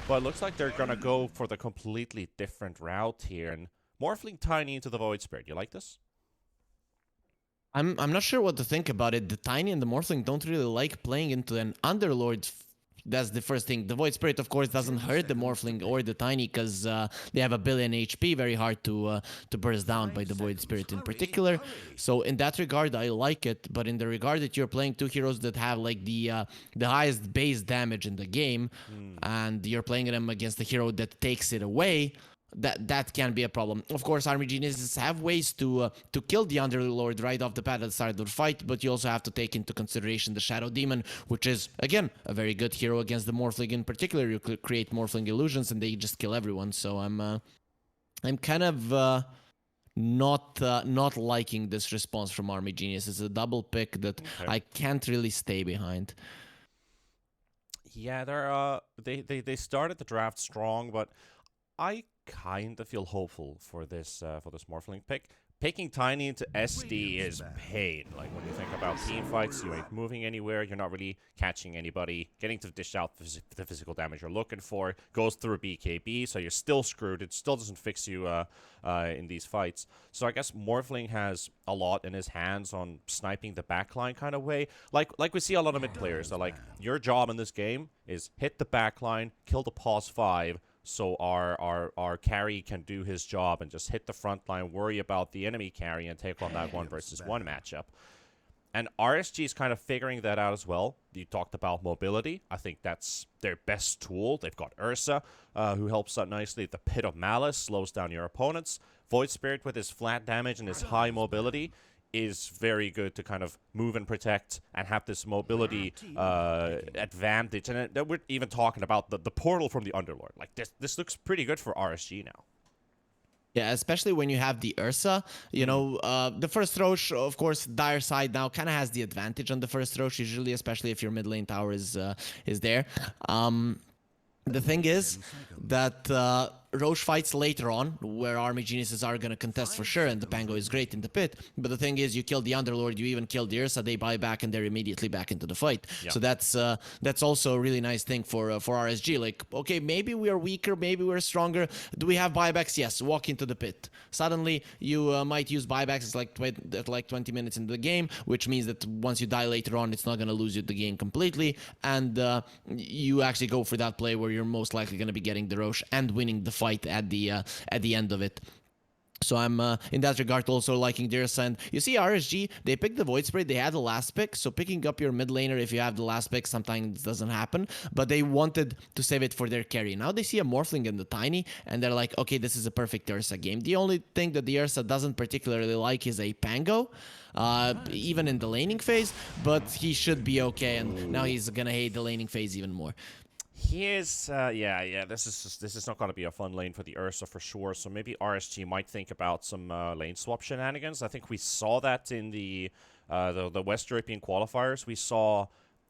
But it looks like they're gonna go for the completely different route here and Morphling Tiny into the Void Spirit. You like this? I'm not sure what to think about it. The Tiny and the Morphling don't really like playing into an Underlord. That's the first thing. The Void Spirit, of course, doesn't hurt the Morphling or the Tiny because they have a billion HP, very hard to burst down by the Void Spirit in particular. So in that regard, I like it. But in the regard that you're playing two heroes that have like the highest base damage in the game, and you're playing them against a hero that takes it away, that can be a problem. Of course, army geniuses have ways to kill the Underlord right off the bat at the start of the fight, but you also have to take into consideration the Shadow Demon, which is again a very good hero against the Morphling in particular. You create Morphling illusions and they just kill everyone. So I'm kind of not liking this response from army genius. It's a double pick that I can't really stay behind. Yeah, they started the draft strong, but I kind of feel hopeful for this Morphling pick. Picking Tiny into SD is pain. Like, when you think about team fights, you ain't moving anywhere, you're not really catching anybody, getting to dish out the physical damage you're looking for, goes through a BKB, so you're still screwed. It still doesn't fix you in these fights. So I guess Morphling has a lot in his hands on sniping the backline kind of way. Like we see a lot of mid players. So, like, your job in this game is hit the backline, kill the pause 5, so our carry can do his job and just hit the front line, worry about the enemy carry, and take on that 1-versus-1 matchup. And RSG is kind of figuring that out as well. You talked about mobility. I think that's their best tool. They've got Ursa, who helps out nicely. The Pit of Malice slows down your opponents. Void Spirit, with his flat damage and his high mobility, is very good to kind of move and protect and have this mobility advantage. And we're even talking about the portal from the Underlord. Like, this looks pretty good for RSG now. Yeah, especially when you have the Ursa. You know, the first Roche, of course, Dire side now kind of has the advantage on the first Roche, usually, especially if your mid lane tower is there. The thing is that Roche fights later on, where army geniuses are going to contest for sure, and the Pango is great in the pit. But the thing is, you kill the Underlord, you even kill the Ursa, they buy back, and they're immediately back into the fight. Yeah. So that's also a really nice thing for RSG. Like, okay, maybe we are weaker, maybe we're stronger. Do we have buybacks? Yes, walk into the pit. Suddenly, you might use buybacks at like 20 minutes into the game, which means that once you die later on, it's not going to lose you the game completely, and you actually go for that play where you're most likely going to be getting the Roche and winning the fight at the end of it. So I'm in that regard also liking theirs. And you see RSG, they picked the Void Spirit, they had the last pick, so picking up your mid laner if you have the last pick sometimes doesn't happen, but they wanted to save it for their carry. Now they see a Morphling and the Tiny, and they're like, okay, this is a perfect Ursa game. The only thing that the Ursa doesn't particularly like is a Pango, even in the laning phase, but he should be okay, and now he's gonna hate the laning phase even more. Here's, yeah, this is not going to be a fun lane for the Ursa for sure, so maybe RSG might think about some lane swap shenanigans. I think we saw that in the West European qualifiers. We saw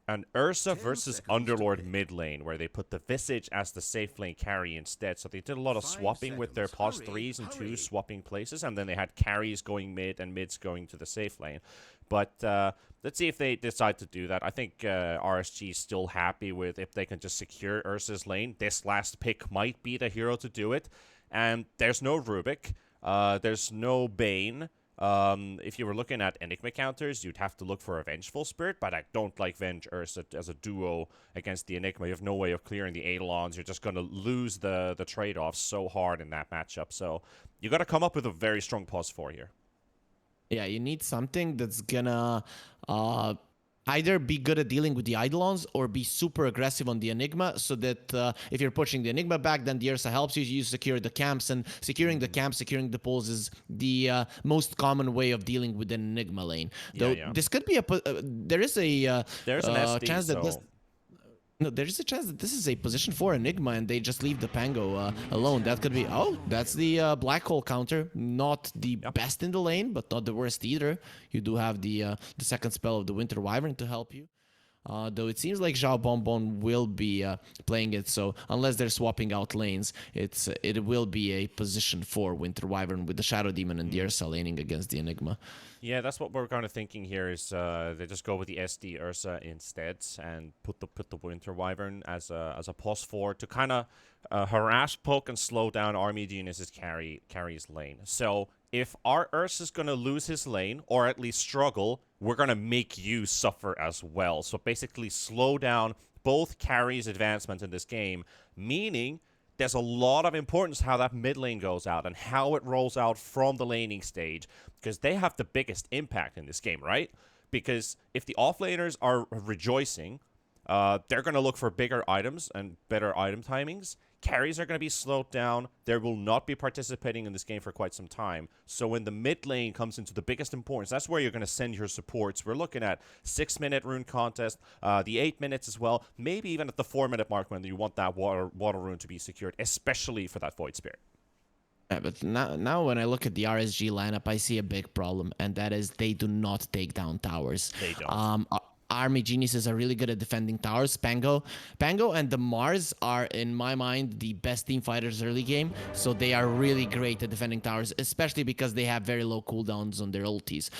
an Ursa versus Underlord mid lane, where they put the Visage as the safe lane carry instead. So they did a lot of swapping with their pause 3s and 2s, swapping places, and then they had carries going mid and mids going to the safe lane. But let's see if they decide to do that. I think RSG is still happy with if they can just secure Ursa's lane. This last pick might be the hero to do it. And there's no Rubik. There's no Bane. If you were looking at Enigma counters, you'd have to look for a Vengeful Spirit, but I don't like Venge Ursa as a duo against the Enigma. You have no way of clearing the Eidolons. You're just going to lose the trade-off so hard in that matchup. So you got to come up with a very strong pause 4 here. Yeah, you need something that's gonna either be good at dealing with the Eidolons or be super aggressive on the Enigma, so that if you're pushing the Enigma back, then the Ursa helps you. You secure the camps, and securing the camps, securing the poles is the most common way of dealing with an Enigma lane. Though this could be there is a there's an SD, chance that so... No, there is a chance that this is a position for Enigma and they just leave the Pango alone. That could be... Oh, that's the Black Hole counter. Not the best in the lane, but not the worst either. You do have the second spell of the Winter Wyvern to help you. Though it seems like Zhao Bonbon will be playing it, so unless they're swapping out lanes, it will be a position for Winter Wyvern with the Shadow Demon and the Ursa laning against the Enigma. Yeah, that's what we're kind of thinking here. Is they just go with the SD Ursa instead and put the Winter Wyvern as a pos for to kind of harass, poke, and slow down Army Genius's carry's lane. So if our Ursa's gonna lose his lane or at least struggle, we're gonna make you suffer as well. So basically, slow down both carries' advancement in this game, meaning there's a lot of importance how that mid lane goes out and how it rolls out from the laning stage, because they have the biggest impact in this game, right? Because if the offlaners are rejoicing, they're going to look for bigger items and better item timings. Carries are going to be slowed down. They will not be participating in this game for quite some time. So when the mid lane comes into the biggest importance, that's where you're going to send your supports. We're looking at 6-minute rune contest, the 8 minutes as well, maybe even at the 4-minute mark when you want that water rune to be secured, especially for that Void Spirit. Yeah, but now when I look at the RSG lineup, I see a big problem, and that is they do not take down towers. They don't. Army Geniuses are really good at defending towers. Pango and the Mars are, in my mind, the best team fighters early game. So they are really great at defending towers, especially because they have very low cooldowns on their ultis.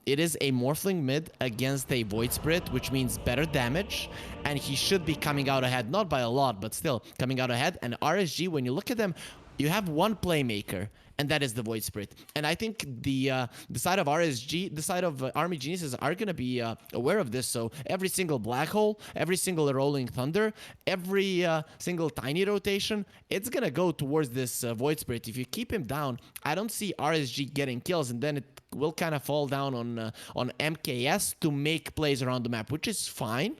It is a Morphling mid against a Void Spirit, which means better damage. And he should be coming out ahead, not by a lot, but still coming out ahead. And RSG, when you look at them, you have one playmaker, and that is the Void Spirit. And I think the side of RSG, the side of Army Geniuses are going to be aware of this. So every single Black Hole, every single Rolling Thunder, every single Tiny rotation, it's going to go towards this Void Spirit. If you keep him down, I don't see RSG getting kills, and then it will kind of fall down on MKS to make plays around the map, which is fine.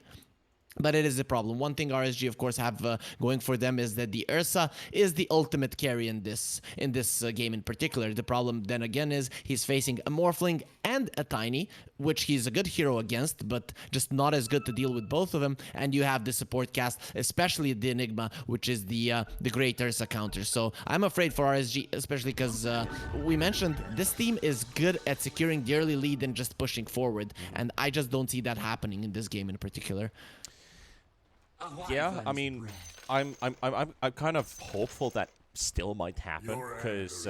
But it is a problem. One thing RSG, of course, have going for them is that the Ursa is the ultimate carry in this game in particular. The problem then again is he's facing a Morphling and a Tiny, which he's a good hero against, but just not as good to deal with both of them. And you have the support cast, especially the Enigma, which is the great Ursa counter. So I'm afraid for RSG, especially because we mentioned this team is good at securing the early lead and just pushing forward, and I just don't see that happening in this game in particular. Yeah, I mean, I'm kind of hopeful that still might happen, because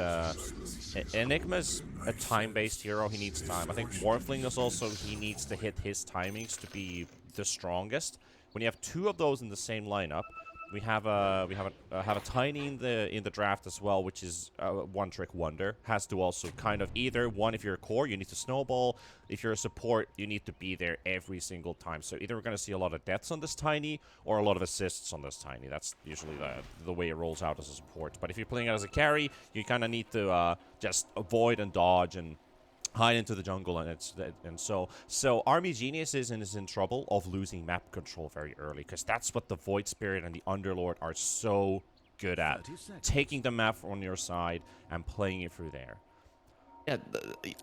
Enigma's a time-based hero. He needs time. I think Morphling is also, he needs to hit his timings to be the strongest. When you have two of those in the same lineup, we have a Tiny in the draft as well, which is a one-trick wonder. Has to also kind of either one, if you're a core, you need to snowball. If you're a support, you need to be there every single time. So either we're going to see a lot of deaths on this Tiny or a lot of assists on this Tiny. That's usually the way it rolls out as a support. But if you're playing it as a carry, you kind of need to just avoid and dodge and hide into the jungle, and so Army Genius is in trouble of losing map control very early, because that's what the Void Spirit and the Underlord are so good at, taking the map on your side and playing it through there. Yeah,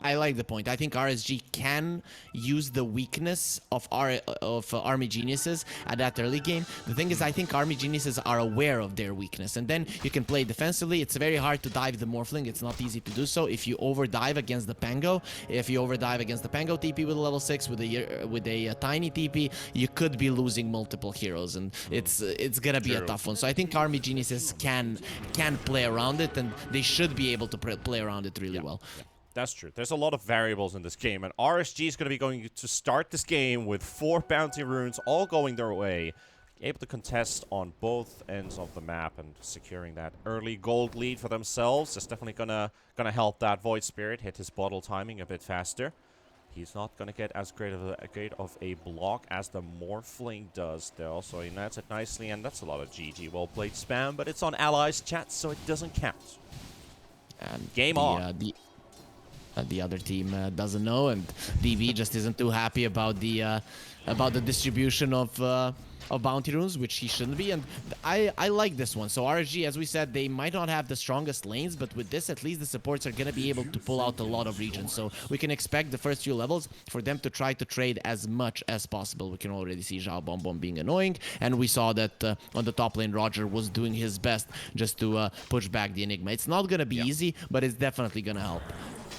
I like the point. I think RSG can use the weakness of Army Geniuses at that early game. The thing is, I think Army Geniuses are aware of their weakness, and then you can play defensively. It's very hard to dive the Morphling. It's not easy to do so. If you overdive against the Pango, TP with a level 6 with a Tiny TP, you could be losing multiple heroes, and it's gonna be a tough one. So I think Army Geniuses can play around it, and they should be able to play around it really well. That's true. There's a lot of variables in this game, and RSG is going to be going to start this game with 4 bounty runes all going their way, able to contest on both ends of the map and securing that early gold lead for themselves. It's definitely gonna help that Void Spirit hit his bottle timing a bit faster. He's not going to get as great of a block as the Morphling does, though, so he nets it nicely, and that's a lot of GG well-played spam, but it's on Allies chat, so it doesn't count. And game on. The other team doesn't know, and DV just isn't too happy about the distribution of bounty runes, which he shouldn't be. And I like this one. So RSG, as we said, they might not have the strongest lanes, but with this, at least the supports are going to be able to pull out a lot of regions. So we can expect the first few levels for them to try to trade as much as possible. We can already see Zhao Bonbon being annoying, and we saw that on the top lane, Roger was doing his best just to push back the Enigma. It's not going to be easy, but it's definitely going to help.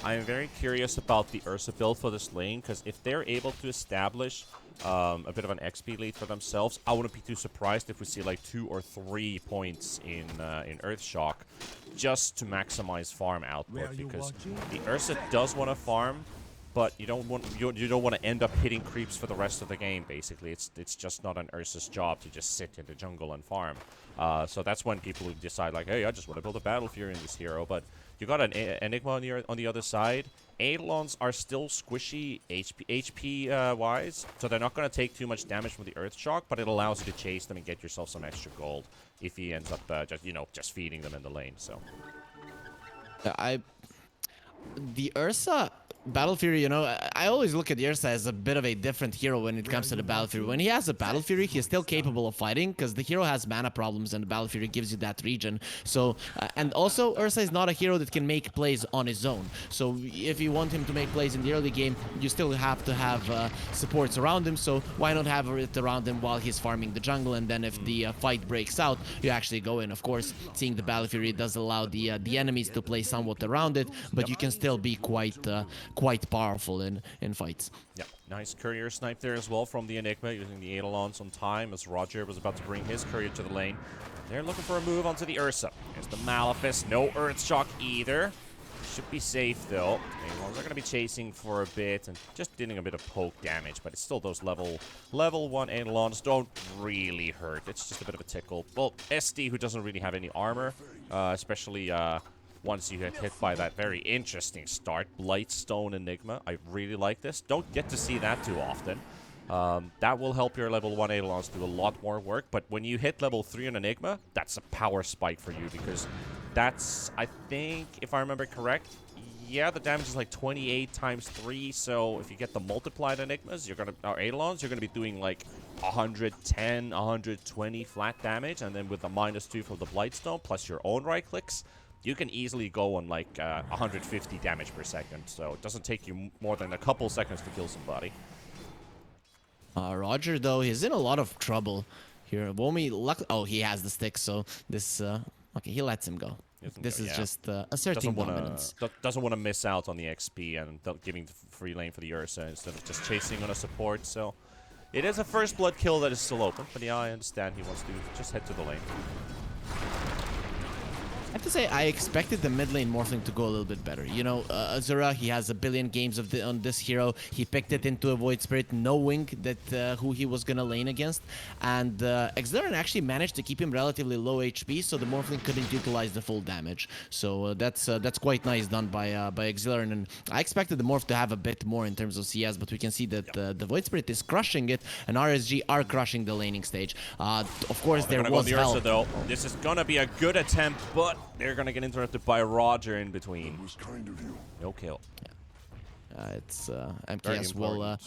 I'm very curious about the Ursa build for this lane, because if they're able to establish a bit of an XP lead for themselves, I wouldn't be too surprised if we see like 2 or 3 points in Earthshock, just to maximize farm output, because the Ursa does want to farm, but you don't want to end up hitting creeps for the rest of the game. Basically, it's just not an Ursa's job to just sit in the jungle and farm. So that's when people decide like, hey, I just want to build a Battle Fury in this hero. But you got an Enigma on the other side. Eidolons are still squishy HP wise, so they're not going to take too much damage from the Earth Shock, but it allows you to chase them and get yourself some extra gold if he ends up just feeding them in the lane. So the Ursa Battle Fury, you know, I always look at the Ursa as a bit of a different hero when it comes to the Battle Fury. When he has a Battle Fury, he's still capable of fighting because the hero has mana problems and the Battle Fury gives you that regen. So, and also Ursa is not a hero that can make plays on his own. So if you want him to make plays in the early game, you still have to have supports around him. So why not have it around him while he's farming the jungle? And then if the fight breaks out, you actually go in. Of course, seeing the Battle Fury does allow the enemies to play somewhat around it, but you can still be quite powerful in fights. Yeah, nice courier snipe there as well from the Enigma, using the Eidolons on time as Roger was about to bring his courier to the lane. They're looking for a move onto the Ursa. There's the Malefice, no Earth Shock either. Should be safe though. Eidolons are going to be chasing for a bit and just dealing a bit of poke damage, but it's still those level 1 Eidolons don't really hurt. It's just a bit of a tickle. Well, SD, who doesn't really have any armor, especially once you get hit by that very interesting start, Blightstone Enigma. I really like this. Don't get to see that too often. That will help your level 1 Eidolons do a lot more work, but when you hit level 3 on Enigma, that's a power spike for you, because that's, I think, if I remember correct, yeah, the damage is like 28 times 3, so if you get the multiplied Enigmas, Eidolons, you're gonna be doing like 110, 120 flat damage, and then with the -2 from the Blightstone, plus your own right clicks, you can easily go on like 150 damage per second, so it doesn't take you more than a couple seconds to kill somebody. Roger, though, he's in a lot of trouble here. Womi, oh, he has the stick, so this, okay, he lets him go. This is just asserting dominance. Doesn't want to miss out on the XP and giving the free lane for the Ursa instead of just chasing on a support, so it is a first blood kill that is still open, but yeah, I understand he wants to just head to the lane. I have to say, I expected the mid lane Morphling to go a little bit better. You know, Azura, he has a billion games on this hero. He picked it into a Void Spirit, knowing that who he was gonna lane against. And Exilern actually managed to keep him relatively low HP, so the Morphling couldn't utilize the full damage. So that's quite nice done by Exilern. And I expected the Morph to have a bit more in terms of CS, but we can see that the Void Spirit is crushing it, and RSG are crushing the laning stage. Of course, there was help. Ursa, though. This is gonna be a good attempt, but they're gonna get interrupted by Roger in between. No kill. Yeah. It's MKS will.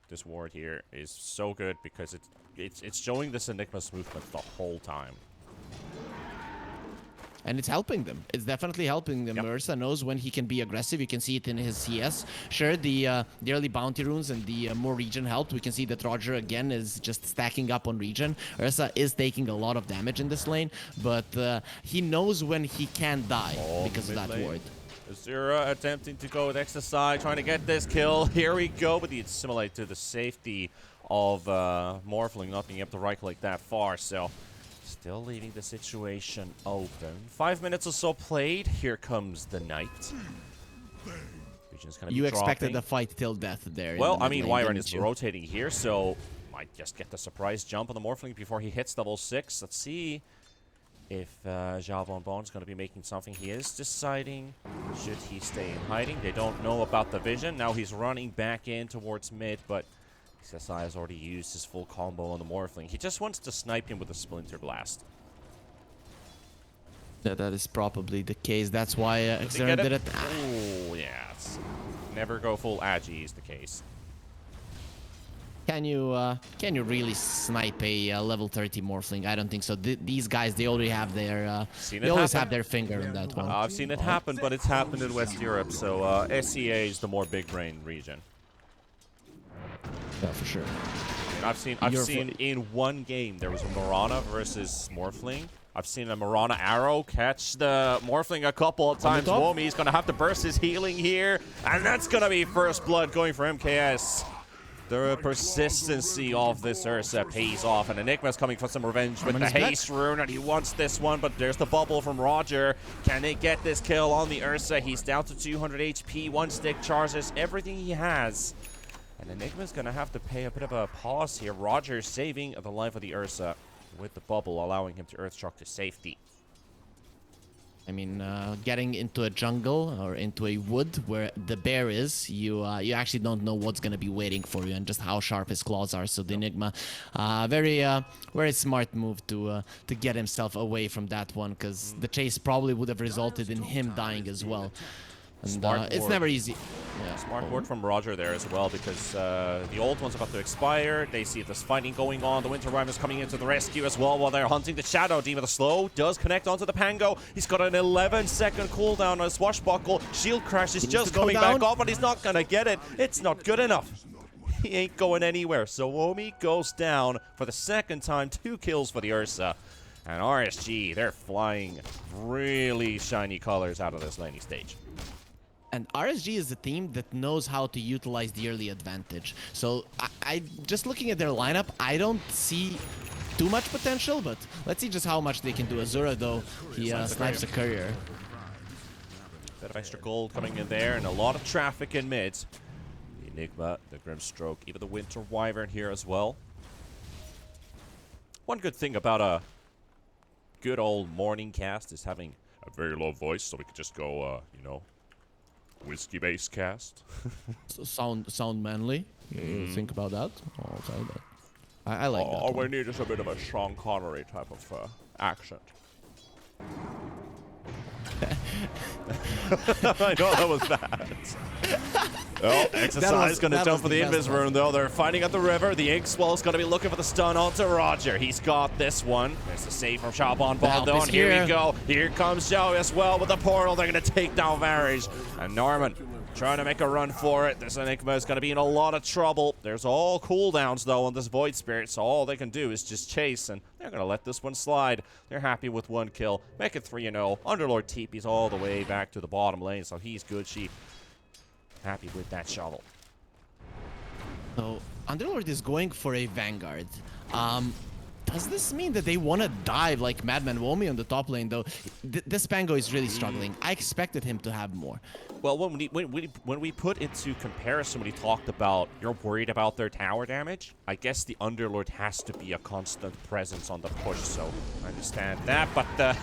This ward here is so good because it's showing this Enigma's movement the whole time. And it's helping them. It's definitely helping them. Yep. Ursa knows when he can be aggressive. You can see it in his CS. Sure, the early bounty runes and the more regen helped. We can see that Roger, again, is just stacking up on regen. Ursa is taking a lot of damage in this lane, but he knows when he can die because of that ward. Azura attempting to go with Exercise, trying to get this kill. Here we go, but he assimilated to the safety of Morphling not being able to right-click that far, so still leaving the situation open. 5 minutes or so played. Here comes the Knight. You expected the fight till death there. Well, I mean, Wyvern is rotating here, so might just get the surprise jump on the Morphling before he hits level 6. Let's see if Zhao Bonbon's going to be making something. He is deciding, should he stay in hiding? They don't know about the vision. Now he's running back in towards mid, but SSI has already used his full combo on the Morphling. He just wants to snipe him with a Splinter Blast. Yeah, that is probably the case. That's why Exilern did it. Oh, yes. Never go full Agi is the case. Can you really snipe a level 30 Morphling? I don't think so. These guys, they already have their they always have their finger on that one. I've seen it happen, but it's happened in West Europe, so SEA is the more big brain region. Yeah, for sure. I've seen in one game there was a Mirana versus Morphling. I've seen a Mirana arrow catch the Morphling a couple of times. Womi's gonna have to burst his healing here, and that's gonna be first blood going for MKS. The persistency of this Ursa pays off, and Enigma's coming for some revenge with the haste rune, and he wants this one, but there's the bubble from Roger. Can they get this kill on the Ursa? He's down to 200 HP, one stick charges, everything he has. And Enigma's gonna have to pay a bit of a pause here. Roger saving the life of the Ursa with the bubble, allowing him to Earthshock to safety. I mean, getting into a jungle or into a wood where the bear is, you actually don't know what's going to be waiting for you and just how sharp his claws are. So the Enigma, very smart move to get himself away from that one, because the chase probably would have resulted in him dying as well. And it's never easy. Yeah. Smart board from Roger there as well, because the old one's about to expire. They see this fighting going on. The Winter Rhyme is coming into the rescue as well while they're hunting the Shadow Demon. The slow does connect onto the Pango. He's got an 11-second cooldown on his Swashbuckle. Shield Crash is just coming back off, but he's not going to get it. It's not good enough. He ain't going anywhere. So Womi goes down for the second time. 2 kills for the Ursa. And RSG, they're flying really shiny colors out of this laning stage. And RSG is a team that knows how to utilize the early advantage. So I just looking at their lineup, I don't see too much potential, but let's see just how much they can do. Azura, though, he snipes a courier. Bit of extra gold coming in there, and a lot of traffic in mid. The Enigma, the Grimstroke, even the Winter Wyvern here as well. One good thing about a good old morning cast is having a very low voice, so we could just go, you know, whiskey-based cast. sound manly. You think about that? Okay, but I like that. All we need is a bit of a Sean Connery type of accent. I know that was bad. Oh, Exercise is going to jump for the Invis rune, though. They're fighting at the river. The Inkswell's going to be looking for the stun onto Roger. He's got this one. There's the save from Shaban Bond, though. And here we go. Here comes Zhao as well with the portal. They're going to take down Varys. And Norman trying to make a run for it. This Enigma is going to be in a lot of trouble. There's all cooldowns, though, on this Void Spirit, so all they can do is just chase, and they're going to let this one slide. They're happy with 1 kill. Make it 3-0. Underlord TP's all the way back to the bottom lane, so he's good. She happy with that shovel. So, Underlord is going for a Vanguard. Does this mean that they want to dive like Madman Womi on the top lane, though? This Pango is really struggling. I expected him to have more. Well, when we put into comparison, when he talked about you're worried about their tower damage, I guess the Underlord has to be a constant presence on the push, so I understand that. But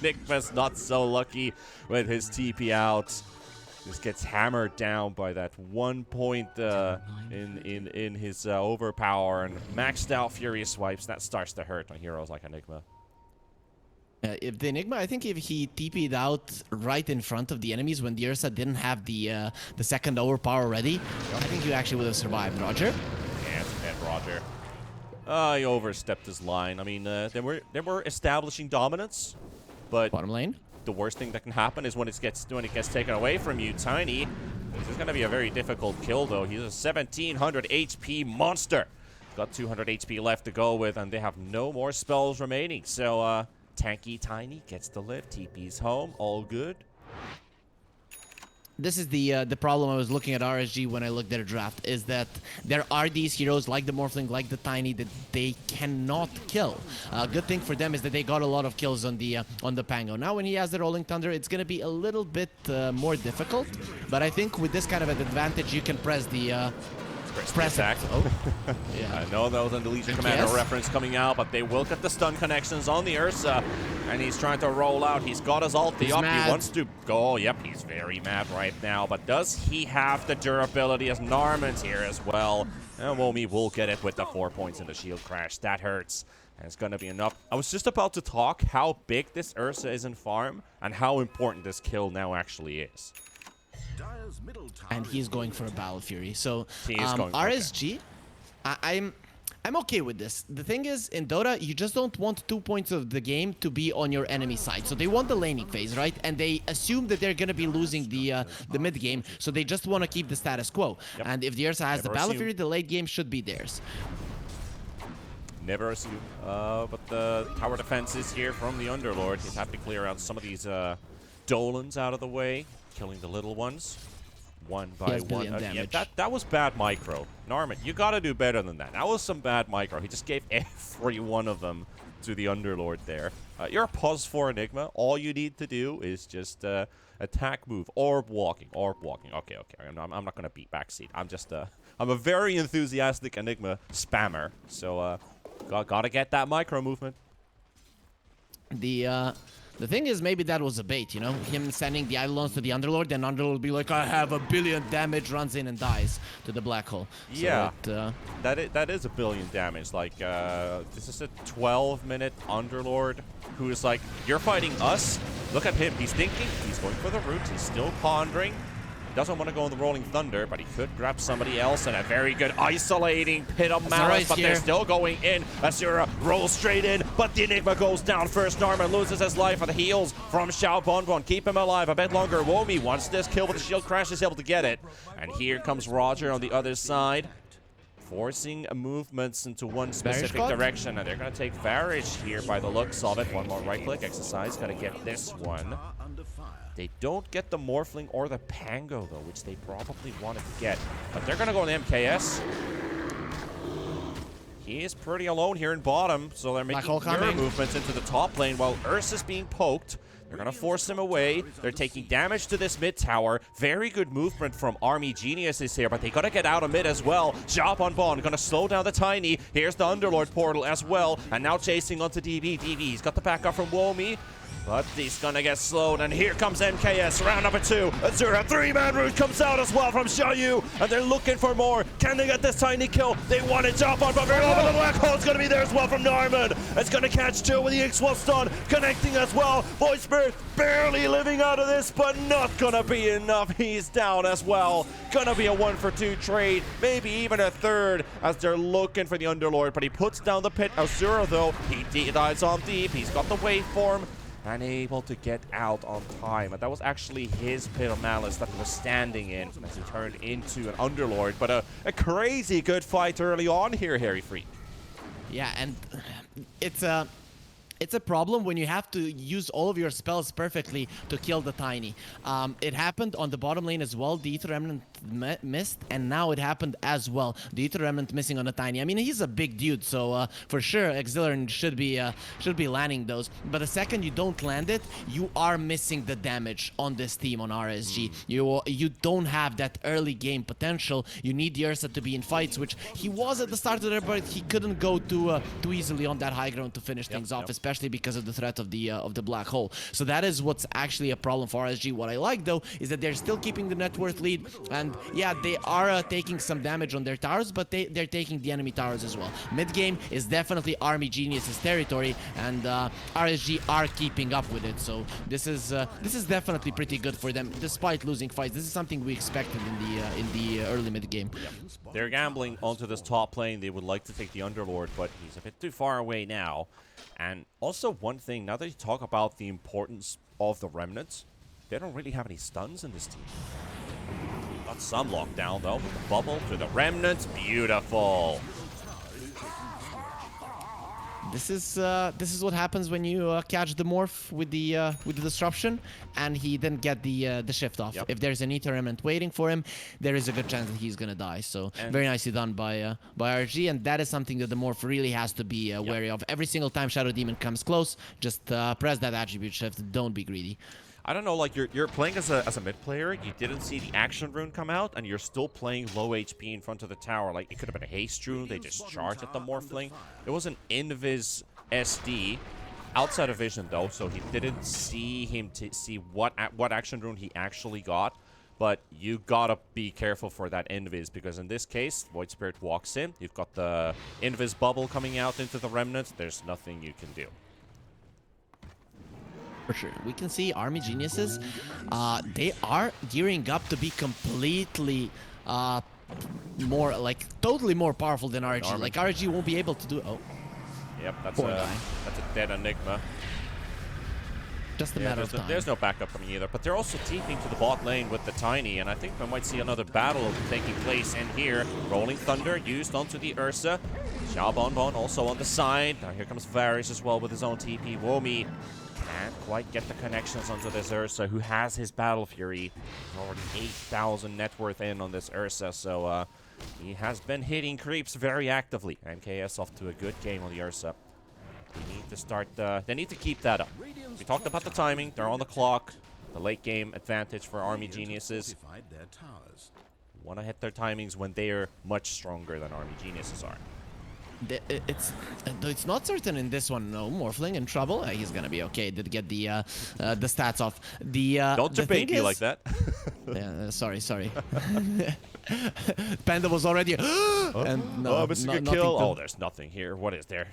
Enigma's not so lucky with his TP out. Just gets hammered down by that 1 point in his overpower, and maxed out Furious Swipes. That starts to hurt on heroes like Enigma. If the Enigma, I think if he TP'd out right in front of the enemies when the Ursa didn't have the second overpower ready, I think he actually would have survived. Roger? Yeah, it's dead, Roger. He overstepped his line. I mean, they were establishing dominance, but bottom lane. The worst thing that can happen is when it gets taken away from you. Tiny, this is going to be a very difficult kill, though. He's a 1700 HP monster. Got 200 HP left to go with, and they have no more spells remaining. So, tanky Tiny gets the lift. TP's home. All good. This is the problem I was looking at RSG when I looked at a draft, is that there are these heroes like the Morphling, like the Tiny, that they cannot kill. Good thing for them is that they got a lot of kills on the Pango. Now when he has the Rolling Thunder, it's going to be a little bit more difficult, but I think with this kind of an advantage, you can press the... press attack. Oh. Yeah. I know that was a Legion Commander reference coming out, but they will get the stun connections on the Ursa, and he's trying to roll out. He's got his ulti up. Mad. He wants to go. Yep, he's very mad right now, but does he have the durability as Narman's here as well? And Womi will get it with the 4 points in the shield crash. That hurts. And it's going to be enough. I was just about to talk how big this Ursa is in farm and how important this kill now actually is. And he's going for a Battle Fury. So Okay. RSG, I'm okay with this. The thing is, in Dota, you just don't want 2 points of the game to be on your enemy side. So they want the laning phase, right? And they assume that they're going to be losing the mid game, so they just want to keep the status quo. Yep. And if the Ursa has the Battle Fury, the late game should be theirs. Never assume. But the tower defenses here from the Underlord. He's happy to clear out some of these Dolans out of the way, killing the little ones. One by one. Yeah, that was bad micro. Norman, you gotta do better than that. That was some bad micro. He just gave every one of them to the Underlord there. You're a pause for Enigma. All you need to do is just attack, move, orb walking. Okay. I'm not gonna beat backseat. I'm a very enthusiastic Enigma spammer. So gotta get that micro movement. The thing is, maybe that was a bait, you know? Him sending the Eidolons to the Underlord, then Underlord will be like, I have 1 billion damage, runs in and dies to the black hole. Yeah, so that is 1 billion damage. Like, this is a 12-minute Underlord who is like, you're fighting us? Look at him. He's thinking. He's going for the roots. He's still pondering. Doesn't want to go in the Rolling Thunder, but he could grab somebody else, and a very good isolating Pit of Malice, but they're still going in. Azura rolls straight in, but the Enigma goes down first. Narman loses his life on the heals from Xiao Bonbon. Keep him alive a bit longer. Womi wants this kill, but the shield crash is able to get it. And here comes Roger on the other side, forcing movements into one specific direction, and they're going to take Varish here by the looks of it. One more right-click exercise, got to get this one. They don't get the Morphling or the Pango, though, which they probably wanted to get. But they're going to go on the MKS. He is pretty alone here in bottom, so they're making mirror movements into the top lane while Ursa's being poked. They're going to force him away. They're taking damage to this mid tower. Very good movement from Army Geniuses here, but they got to get out of mid as well. Jop on Bond, going to slow down the Tiny. Here's the Underlord portal as well, and now chasing onto DB. DB, he's got the backup from Womi. But he's gonna get slowed, and here comes MKS, round number 2. Azura, 3-man route comes out as well from Xiaoyu, and they're looking for more. Can they get this tiny kill? They want to jump on, but the black hole's gonna be there as well from Norman. It's gonna catch 2 with the X1 stun, connecting as well. Void Spirit barely living out of this, but not gonna be enough. He's down as well. Gonna be a 1-for-2 trade, maybe even a third, as they're looking for the Underlord, but he puts down the pit. Azura, though, he dives on deep. He's got the waveform, unable to get out on time. And that was actually his Pit of Malice that he was standing in as he turned into an Underlord. But a crazy good fight early on here, Harry Freak. Yeah, and it's a problem when you have to use all of your spells perfectly to kill the Tiny. It happened on the bottom lane as well. The Ether Remnant missed, and now it happened as well. The Ether Remnant missing on the Tiny. I mean, he's a big dude, so for sure Auxiliary should be landing those. But the second you don't land it, you are missing the damage on this team on RSG. You don't have that early game potential. You need the Ursa to be in fights, which he was at the start of there, but he couldn't go too easily on that high ground to finish things off, especially because of the threat of the black hole. So that is what's actually a problem for RSG. What I like, though, is that they're still keeping the net worth lead, and yeah, they are taking some damage on their towers, but they're taking the enemy towers as well. Mid game is definitely Army Genius's territory, and RSG are keeping up with it. So this is definitely pretty good for them, despite losing fights. This is something we expected in the early mid game. Yep. They're gambling onto this top lane. They would like to take the Underlord, but he's a bit too far away now. And also one thing, now that you talk about the importance of the Remnants, they don't really have any stuns in this team. Got some lockdown though, with the bubble to the Remnants. Beautiful. This is what happens when you catch the morph with the disruption, and he didn't get the shift off. If there's an Ether Remnant waiting for him, there is a good chance that he's gonna die. So very nicely done by RG, and that is something that the morph really has to be wary of. Every single time Shadow Demon comes close, just press that attribute shift. Don't be greedy. I don't know, like you're playing as a mid player, you didn't see the action rune come out, and you're still playing low HP in front of the tower. Like, it could have been a haste rune, they just charged at the Morphling. It was an Invis SD, outside of vision though, so he didn't see him to see what action rune he actually got. But you gotta be careful for that Invis, because in this case, Void Spirit walks in, you've got the Invis bubble coming out into the Remnant, there's nothing you can do. For sure. We can see Army Geniuses, they are gearing up to be completely totally more powerful than RG. Like, RG won't be able to do... Oh. Yep, that's a dead Enigma. Just a matter of time. There's no backup coming either, but they're also TPing to the bot lane with the Tiny, and I think we might see another battle taking place in here. Rolling Thunder used onto the Ursa. Xiao Bonbon also on the side. Now here comes Varys as well with his own TP. Womi can't quite get the connections onto this Ursa, who has his Battle Fury. He's already 8,000 net worth in on this Ursa, so he has been hitting creeps very actively. MKS off to a good game on the Ursa. They need to start. They need to keep that up. We talked about the timing. They're on the clock. The late game advantage for Army Geniuses. Want to hit their timings when they are much stronger than Army Geniuses are. It's not certain in this one. No, Morphling in trouble. He's gonna be okay. Did get the stats off. Don't debate me like that. Yeah, sorry. Panda was already. And no, missing a kill. Oh, there's nothing here. What is there?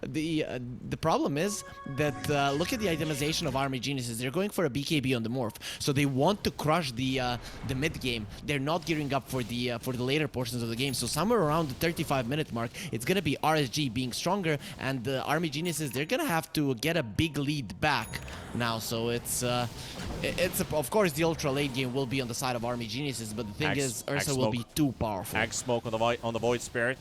The problem is that look at the itemization of Army Geniuses. They're going for a BKB on the morph, so they want to crush the mid game. They're not gearing up for the later portions of the game. So somewhere around the 35-minute mark, it's gonna be RSG being stronger, and the Army Geniuses, they're gonna have to get a big lead back now. So it's of course the ultra late game will be on the side of Army Geniuses, but the thing is Ursa will be too powerful. Ag smoke on the Void Spirit.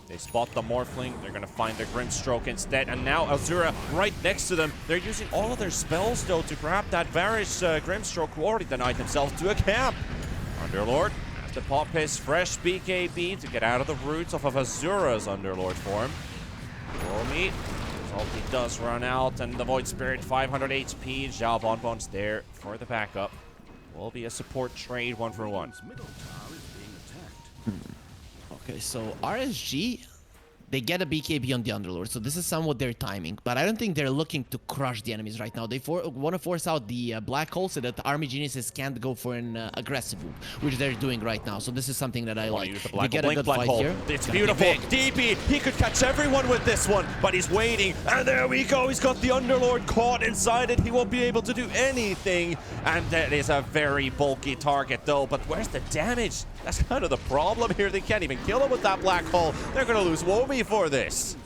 They spot the Morphling. They're going to find their Grimstroke instead. And now Azura right next to them. They're using all of their spells, though, to grab that Varys Grimstroke, who already denied himself to a camp. Underlord has to pop his fresh BKB to get out of the roots of Azura's Underlord form. Romy, all he does run out. And the Void Spirit, 500 HP. Xiao Bonbon's there for the backup. Will be a support trade 1-for-1. Okay, so RSG, they get a BKB on the Underlord, so this is somewhat their timing. But I don't think they're looking to crush the enemies right now. They want to force out the Black Hole so that the Army Geniuses can't go for an aggressive move, which they're doing right now. So this is something that I like. Use the black hole. Blink, black hole. Here. It's beautiful. DP, he could catch everyone with this one, but he's waiting. And there we go. He's got the Underlord caught inside it. He won't be able to do anything. And that is a very bulky target, though. But where's the damage? That's kind of the problem here. They can't even kill him with that black hole. They're going to lose Womi for this.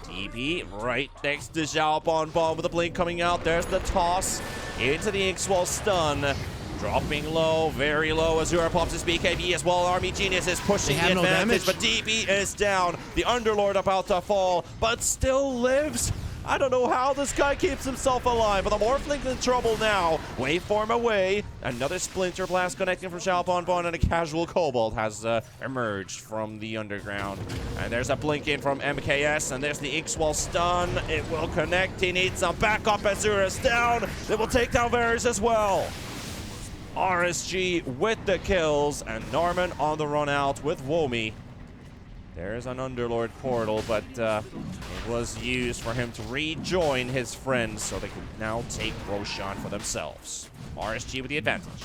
TP right next to Xiao Bonbon with the blink coming out. There's the toss into the Inkswell stun. Dropping low, very low. Azura pops his BKB as well. Army Genius is pushing the advantage, but DP is down. The Underlord about to fall, but still lives. I don't know how this guy keeps himself alive, but the Morphling's in trouble now. Waveform away. Another Splinter Blast connecting from Xiao Bonbon, and a casual Cobalt has emerged from the underground. And there's a blink in from MKS, and there's the Inkswell stun. It will connect. He needs some backup. Azura's down. They will take down Varys as well. RSG with the kills, and Norman on the run out with Womi. There's an Underlord portal, but it was used for him to rejoin his friends so they can now take Roshan for themselves. RSG with the advantage.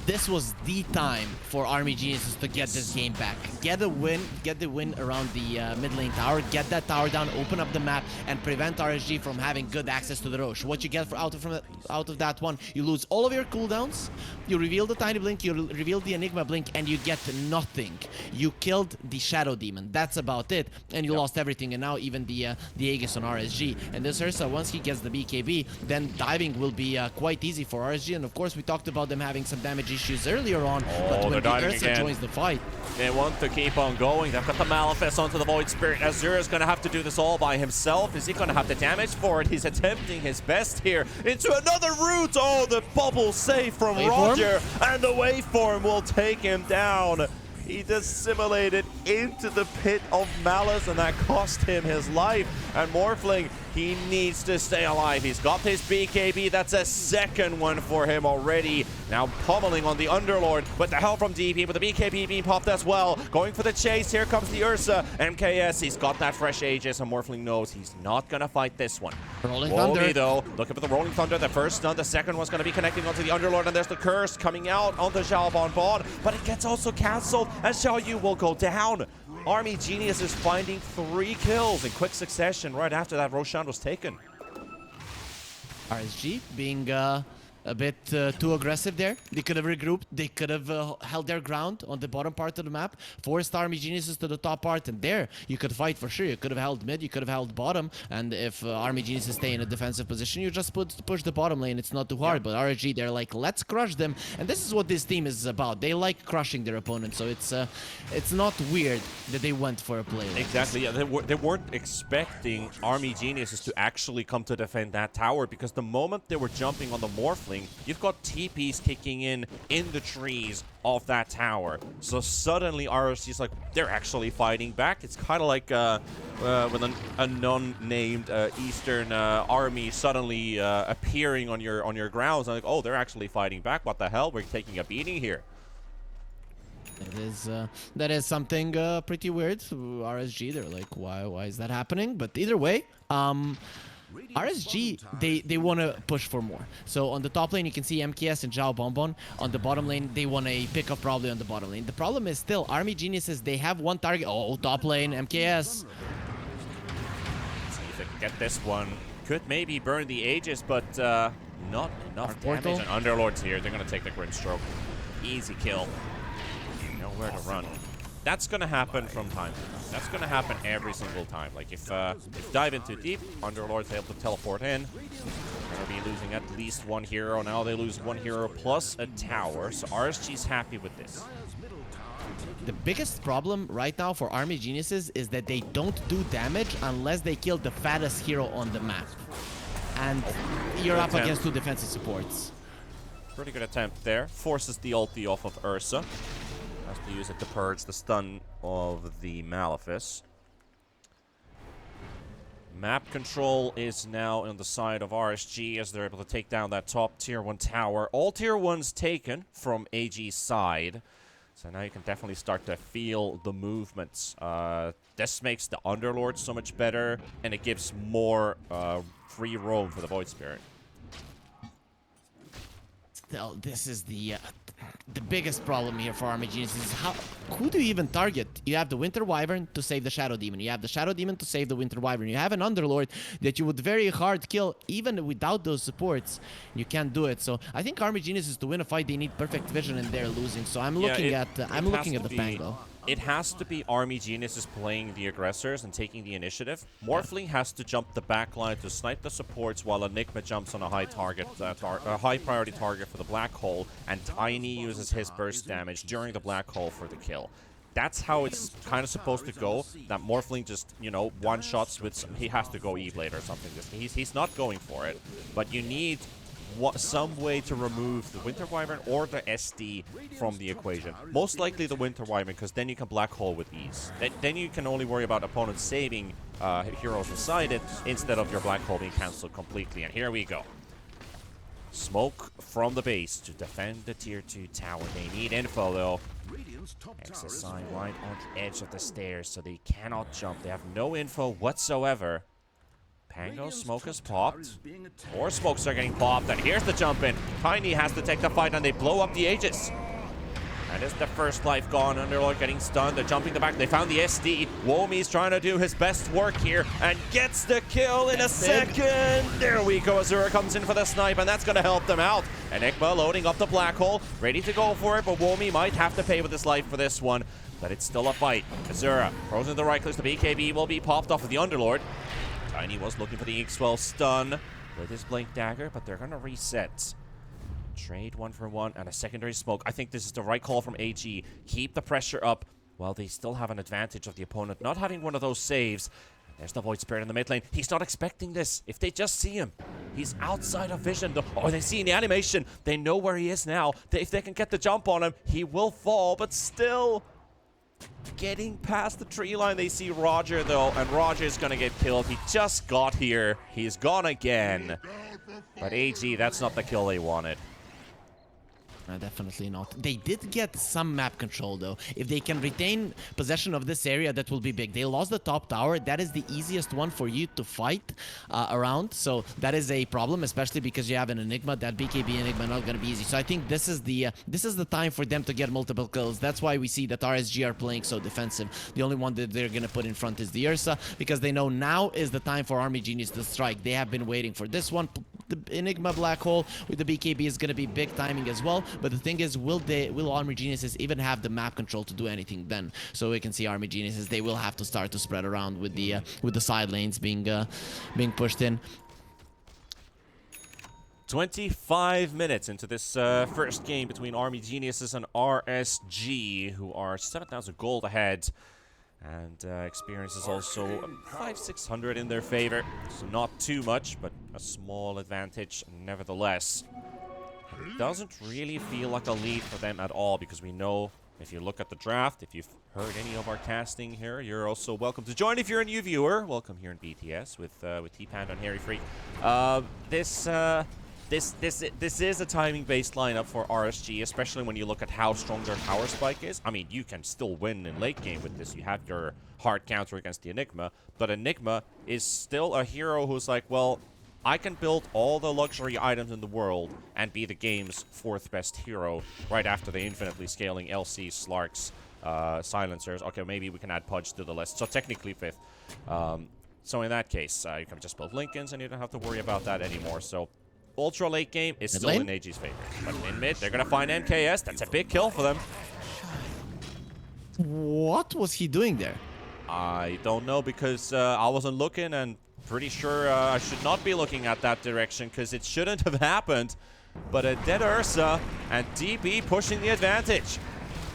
This was the time for Army Geniuses to get this game back. Get the win around the mid lane tower, get that tower down, open up the map, and prevent RSG from having good access to the Rosh. What you get out of that one, you lose all of your cooldowns, you reveal the Tiny Blink, you reveal the Enigma Blink, and you get nothing. You killed the Shadow Demon. That's about it, and you lost everything, and now even the Aegis on RSG. And this Ursa, once he gets the BKB, then diving will be quite easy for RSG, and of course we talked about them having some damage issues earlier on, but when the Ursa joins the fight, they want to keep on going. They've got the Malefice onto the Void Spirit. Azura's going to have to do this all by himself. Is he going to have the damage for it? He's attempting his best here into another route. Oh, the bubble save from Roger, and the waveform will take him down. He dissimulated into the pit of malice, and that cost him his life. And Morphling, he needs to stay alive. He's got his BKB. That's a second one for him already. Now pummeling on the Underlord with the help from DP, but the BKB being popped as well. Going for the chase. Here comes the Ursa. MKS, he's got that fresh Aegis, and Morphling knows he's not going to fight this one. Rolling Thunder, though, looking for the Rolling Thunder. The first stun, the second one's going to be connecting onto the Underlord, and there's the Curse coming out onto Xiao Bonbon, but it gets also cancelled, and Xiao Yu will go down. Army Genius is finding 3 kills in quick succession right after that Roshan was taken. RSG a bit too aggressive there. They could have regrouped. They could have held their ground on the bottom part of the map, forced Army Geniuses to the top part, and there you could fight for sure. You could have held mid, you could have held bottom, and if Army Geniuses stay in a defensive position, you just push the bottom lane. It's not too hard. But RSG, they're like, let's crush them, and this is what this team is about. They like crushing their opponents, so it's not weird that they went for a play. Like exactly. Yeah, they weren't expecting Army Geniuses to actually come to defend that tower, because the moment they were jumping on the Morphling, you've got TPs kicking in the trees of that tower. So suddenly RSG's like, they're actually fighting back. It's kind of like when a non-named Eastern army suddenly appearing on your grounds. And like, oh, they're actually fighting back. What the hell? We're taking a beating here. That is something pretty weird. RSG, they're like, why is that happening? But either way, RSG, they want to push for more. So on the top lane, you can see MKS and Zhao Bonbon. On the bottom lane, they want a pick up probably on the bottom lane. The problem is still, Army Geniuses, they have one target. Oh, top lane, MKS. See if they can get this one. Could maybe burn the Aegis, but not enough damage. And Underlord's here. They're going to take the Grim Stroke. Easy kill. Nowhere to run. That's going to happen from time to time. That's going to happen every single time. Like, if dive in too deep, Underlord's able to teleport in. They'll be losing at least one hero. Now they lose one hero plus a tower. So RSG's happy with this. The biggest problem right now for Army Geniuses is that they don't do damage unless they kill the fattest hero on the map. And you're up against two defensive supports. Pretty good attempt there. Forces the ulti off of Ursa. Has to use it to purge the stun of the Malefice. Map control is now on the side of RSG as they're able to take down that top tier 1 tower. All tier 1's taken from AG's side. So now you can definitely start to feel the movements. This makes the Underlord so much better, and it gives more free roam for the Void Spirit. Still, this is the biggest problem here for Army Geniuses is who do you even target? You have the Winter Wyvern to save the Shadow Demon. You have the Shadow Demon to save the Winter Wyvern. You have an Underlord that you would very hard kill even without those supports. You can't do it. So I think Army Geniuses to win a fight, they need perfect vision and they're losing. So I'm looking at the Pango. It has to be Army Geniuses playing the aggressors and taking the initiative. Morphling has to jump the backline to snipe the supports while Enigma jumps on a high target, a high priority target for the Black Hole, and Tiny uses his burst damage during the Black Hole for the kill. That's how it's kind of supposed to go. That Morphling just, you know, one-shots with he has to go E-Blade or something. He's not going for it, but you need some way to remove the Winter Wyvern or the SD from the equation. Most likely the Winter Wyvern, because then you can Black Hole with ease. Then you can only worry about opponents saving heroes inside it instead of your Black Hole being cancelled completely. And here we go. Smoke from the base to defend the tier 2 tower. They need info though. XSI right on the edge of the stairs, so they cannot jump. They have no info whatsoever. Pango, smoke has popped. More smokes are getting popped, and here's the jump in. Tiny has to take the fight, and they blow up the Aegis. That is the first life gone. Underlord getting stunned. They're jumping the back. They found the SD. Womi's trying to do his best work here and gets the kill in a second. There we go. Azura comes in for the snipe, and that's going to help them out. Enigma loading up the Black Hole, ready to go for it, but Womi might have to pay with his life for this one. But it's still a fight. Azura throws in the right clicks. The BKB will be popped off of the Underlord. Tiny was looking for the X12 stun with his Blink Dagger, but they're going to reset. Trade 1 for 1 and a secondary smoke. I think this is the right call from AG. Keep the pressure up while they still have an advantage of the opponent not having one of those saves. There's the Void Spirit in the mid lane. He's not expecting this. If they just see him, he's outside of vision. Oh, they see in the animation. They know where he is now. If they can get the jump on him, he will fall, but still getting past the tree line. They see Roger though, and Roger is gonna get killed. He just got here. He's gone again. But AG, that's not the kill they wanted. Definitely not. They did get some map control though. If they can retain possession of this area, that will be big. They lost the top tower. That is the easiest one for you to fight around. So that is a problem, especially because you have an Enigma. That BKB Enigma not going to be easy. So I think this is the time for them to get multiple kills. That's why we see that RSG are playing so defensive. The only one that they're going to put in front is the Ursa, because they know now is the time for Army Genius to strike. They have been waiting for this one. the Enigma black hole with the BKB is gonna be big timing as well. But the thing is, will Army Geniuses even have the map control to do anything then? So we can see Army Geniuses, they will have to start to spread around with the side lanes being pushed in. 25 minutes into this first game between Army Geniuses and RSG, who are 7,000 gold ahead. And experience is also 500-600 in their favor. So not too much, but a small advantage nevertheless. It doesn't really feel like a lead for them at all, because we know, if you look at the draft, if you've heard any of our casting here, you're also welcome to join if you're a new viewer. Welcome here in BTS with T-Panda and Harry Freak. This is a timing-based lineup for RSG, especially when you look at how strong their power spike is. I mean, you can still win in late game with this. You have your hard counter against the Enigma, but Enigma is still a hero who's like, well, I can build all the luxury items in the world and be the game's 4th best hero right after the infinitely scaling LC, Slarks, Silencers. Okay, maybe we can add Pudge to the list, so technically 5th. So in that case, you can just build Lincolns and you don't have to worry about that anymore. So ultra late game is still in AG's favor. But in mid, they're going to find MKS. That's a big kill for them. What was he doing there? I don't know, because I wasn't looking, and pretty sure I should not be looking at that direction, because it shouldn't have happened. But a dead Ursa and DB pushing the advantage.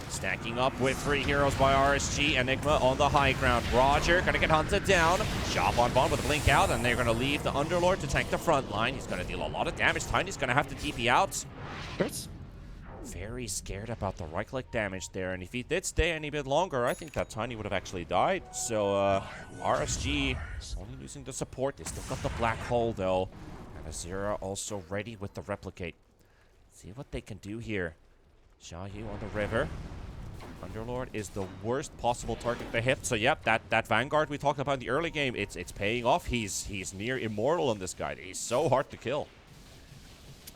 Stacking up with 3 heroes by RSG. Enigma on the high ground. Roger gonna get hunted down. Shop on bomb with a blink out, and they're gonna leave the Underlord to tank the front line. He's gonna deal a lot of damage. Tiny's gonna have to TP out. Very scared about the right-click damage there, and if he did stay any bit longer, I think that Tiny would have actually died. So RSG only losing the support. They still got the black hole though, and Azura also ready with the replicate. See what they can do here. Xiaoyu on the river. Underlord is the worst possible target to hit. So yep, that Vanguard we talked about in the early game, it's paying off. He's near immortal on this guy. He's so hard to kill.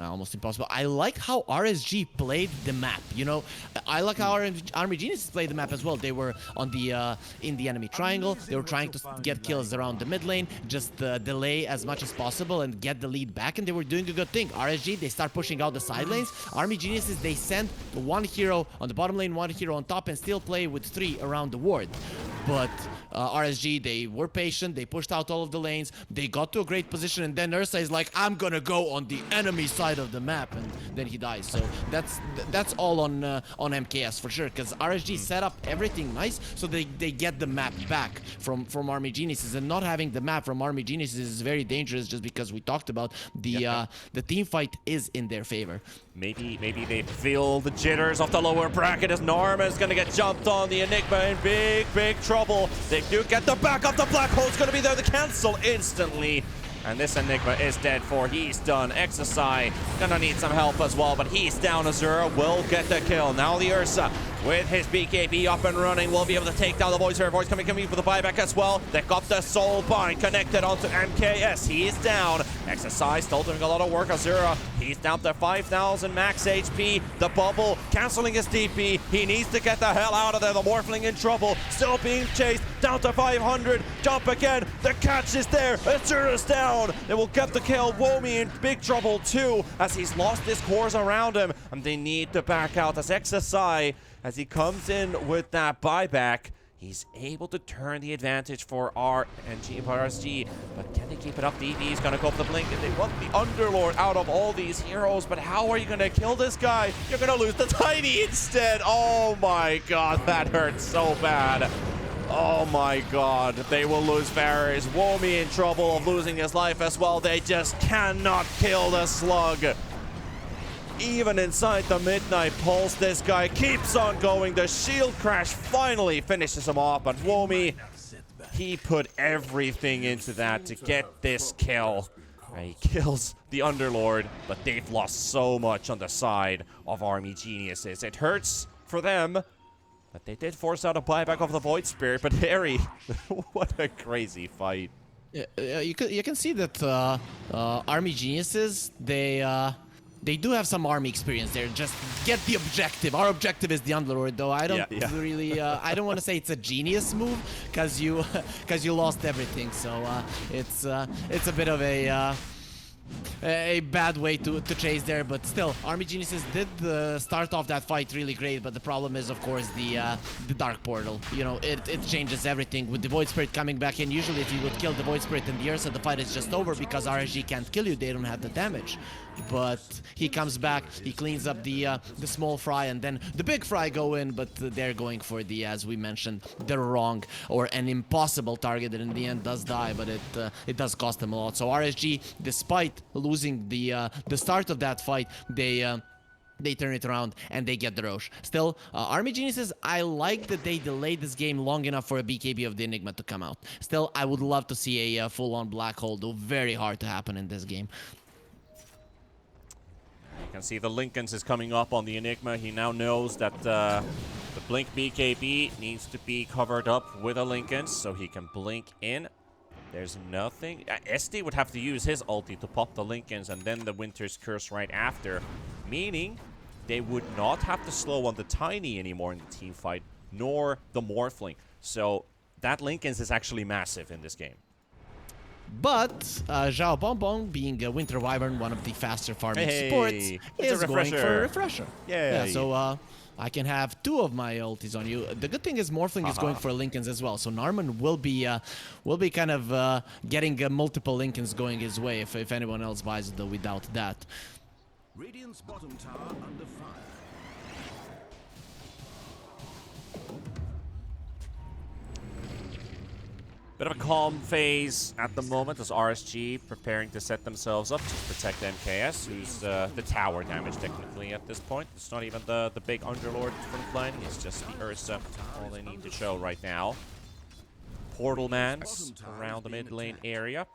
Almost impossible. I like how RSG played the map. You know, I like how Army Geniuses played the map as well. They were on the in the enemy triangle. They were trying to get kills around the mid lane, just delay as much as possible and get the lead back, and they were doing a good thing. RSG, they start pushing out the side lanes. Army Geniuses, they send 1 hero on the bottom lane, 1 hero on top, and still play with 3 around the ward. But RSG, they were patient. They pushed out all of the lanes. They got to a great position, and then Ursa is like, I'm gonna go on the enemy side of the map, and then he dies. So that's all on MKS for sure, because RSG set up everything nice, so they get the map back from Army Geniuses, and not having the map from Army Geniuses is very dangerous, just because we talked about the team fight is in their favor. Maybe they feel the jitters of the lower bracket as Norma is gonna get jumped on. The Enigma in big trouble. They do get the back up. The black hole's gonna be there to cancel instantly. And this Enigma is dead for. He's done. Exercise gonna need some help as well, but he's down. Azura will get the kill. Now the Ursa with his BKB up and running will be able to take down the Voice here. Voice coming for the buyback as well. They got the soul bind connected onto MKS. He's down. Exercise still doing a lot of work. Azura, he's down to 5,000 max HP. The bubble canceling his DP. He needs to get the hell out of there. The Morphling in trouble. Still being chased. Down to 500. Jump again. The catch is there. Azura's down. They will get the kill. Womi in big trouble too, as he's lost his cores around him. And they need to back out as Exercise, as he comes in with that buyback. He's able to turn the advantage for RSG, but can they keep it up? DB is going to go for the blink, and they want the Underlord out of all these heroes, but how are you going to kill this guy? You're going to lose the Tiny instead. Oh my god, that hurts so bad. Oh my god, they will lose Varys. Womi in trouble of losing his life as well. They just cannot kill the slug. Even inside the Midnight Pulse, this guy keeps on going. The shield crash finally finishes him off, but Womi, he put everything into that to get this kill. And he kills the Underlord, but they've lost so much on the side of Army Geniuses. It hurts for them, but they did force out a buyback of the Void Spirit. But Harry, what a crazy fight. Yeah, you can see that Army Geniuses, they do have some army experience there. Just get the objective. Our objective is the Underlord, though. I don't really, I don't want to say it's a genius move, because you lost everything. So it's a bit of a a bad way to chase there, but still, Army Geniuses did start off that fight really great, but the problem is, of course, the Dark Portal. You know, it changes everything. With the Void Spirit coming back in, usually if you would kill the Void Spirit and the Ursa, the fight is just over because RSG can't kill you, they don't have the damage. But he comes back, he cleans up the small fry, and then the big fry go in, but they're going for the, as we mentioned, the wrong or an impossible target that in the end does die, but it does cost them a lot. So RSG, despite losing the start of that fight, they turn it around and they get the Roche. Still, Army Geniuses, I like that they delayed this game long enough for a BKB of the Enigma to come out. Still, I would love to see a full-on black hole, though very hard to happen in this game. You can see the Lincolns is coming up on the Enigma. He now knows that the Blink BKB needs to be covered up with a Lincolns, so he can blink in. There's nothing. SD would have to use his ulti to pop the Lincolns and then the Winter's Curse right after, meaning they would not have to slow on the Tiny anymore in the team fight, nor the Morphling. So that Lincolns is actually massive in this game. But Zhao Bonbon, being a Winter Wyvern, one of the faster farming supports, is going for a refresher. Yeah, so I can have 2 of my ultis on you. The good thing is Morphling is going for Lincolns as well, so Narman will be kind of getting multiple Lincolns going his way if anyone else buys it, though, without that. Radiant's bottom tower under fire. Bit of a calm phase at the moment as RSG preparing to set themselves up to protect MKS, who's the tower damage technically at this point. It's not even the big Underlord front line, it's just the Ursa, all they need to show right now. Portal Mans around the mid lane area,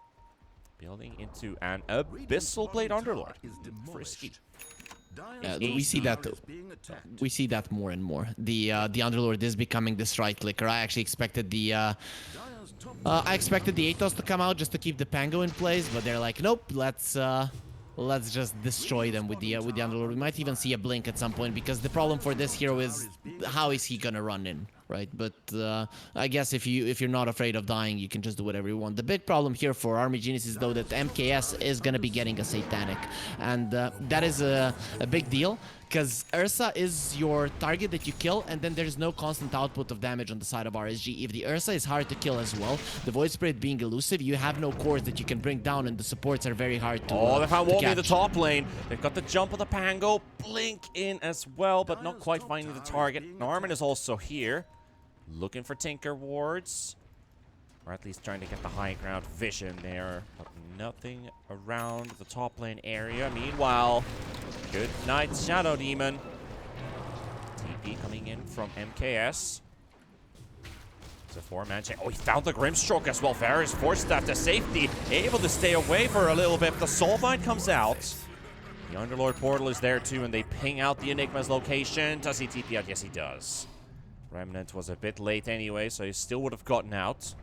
building into an Abyssal Blade Underlord. Frisky. We see that. We see that more and more. The Underlord is becoming the strike clicker. I actually expected the Atos to come out just to keep the Pango in place, but they're like, nope, let's just destroy them with the Underlord. We might even see a blink at some point, because the problem for this hero is how is he gonna run in, right? But I guess if you're not afraid of dying, you can just do whatever you want. The big problem here for Army Genius is, though, that MKS is gonna be getting a Satanic, and that is a big deal, because Ursa is your target that you kill, and then there's no constant output of damage on the side of RSG. If the Ursa is hard to kill as well, the Void Spirit being elusive, you have no cores that you can bring down, and the supports are very hard to they found to Wally in the catch. top lane. They've got the jump of the Pango, blink in as well, but not quite finding the target. Norman is also here, looking for Tinker wards, or at least trying to get the high ground vision there, but nothing around the top lane area. Meanwhile, good night, Shadow Demon. TP coming in from MKS. It's a 4-man chain. Oh, he found the Grimstroke as well. Varus forced that to safety, able to stay away for a little bit. The Soulbind comes out. The Underlord portal is there too, and they ping out the Enigma's location. Does he TP out? Yes, he does. Remnant was a bit late anyway, so he still would have gotten out.